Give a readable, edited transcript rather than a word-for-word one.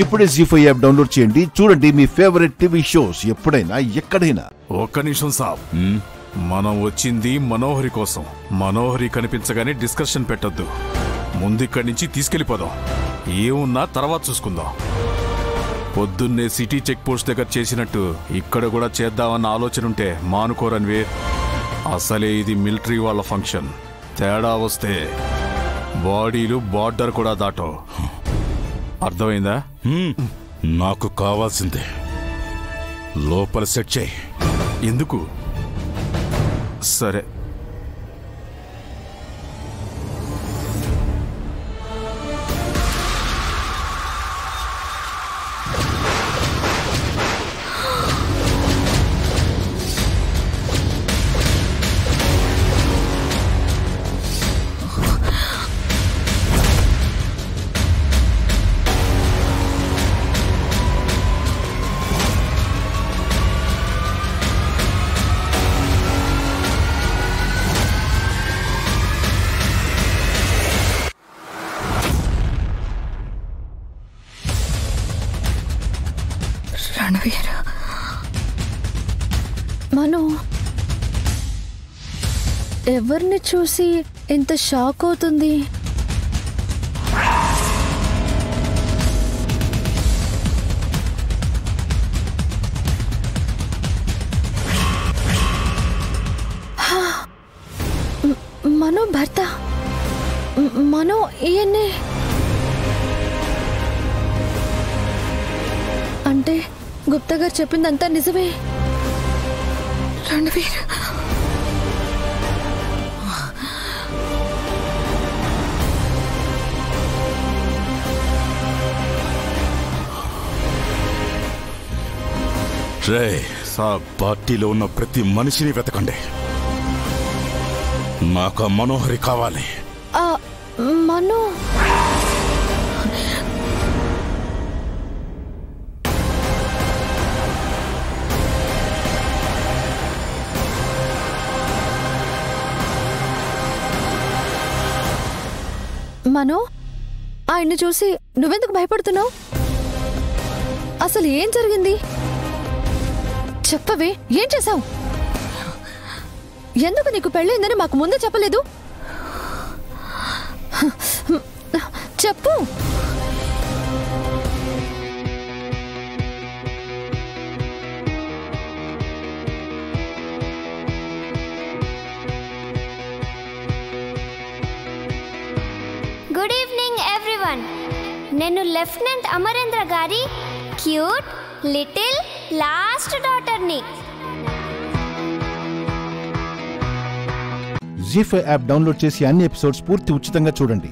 ఇప్పుడే జీ5 app download చేయండి. చూడండి మీ ఫేవరెట్ టీవీ షోస్ ఎప్పుడైనా ఎక్కడైనా. ఒక్క నిమిషం సాబ్, మనం వచ్చింది మనోహరి కోసం. మనోహరి కనిపించగానే డిస్కషన్ పెట్టొద్దు. ముందిక్కడి నుంచి తీసుకెళ్లిపోదాం. ఏమున్నా తర్వాత చూసుకుందాం. పొద్దున్నే సిటీ చెక్ పోస్ట్ దగ్గర చేసినట్టు ఇక్కడ కూడా చేద్దామన్న ఆలోచన ఉంటే మానుకోరన్వీర్. అసలే ఇది మిలిటరీ వాళ్ళ ఫంక్షన్. తేడా వస్తే బాడీలు బార్డర్ కూడా దాటో. అర్థమైందా? నాకు కావాల్సిందే లోపల సెట్ చేయి. ఎందుకు? సరే. రణవీర్, మను ఎవరిని చూసి ఇంత షాక్ అవుతుంది? మను భర్త. మను ఈయన్నే అంటే గుప్తా గారు చెప్పిందంతా నిజమే. రణవీర్, రే సాబ్, పార్టీలో ఉన్న ప్రతి మనిషిని వెతకండి. నాకు మనోహరి కావాలి. మను మను, ఆయన్ని చూసి నువ్వెందుకు భయపడుతున్నావు? అసలు ఏం జరిగింది చెప్పవే. ఏం చేశావు? ఎందుకు నీకు పెళ్ళైందని మాకు ముందే చెప్పలేదు? చెప్పు. Good evening everyone. నేను లెఫ్టినెంట్ అమరేంద్ర గారి క్యూట్ లిటిల్ లాస్ట్ డాటర్ని. జీ5 యాప్ డౌన్లోడ్ చేసి అన్ని ఎపిసోడ్స్ పూర్తి ఉచితంగా చూడండి.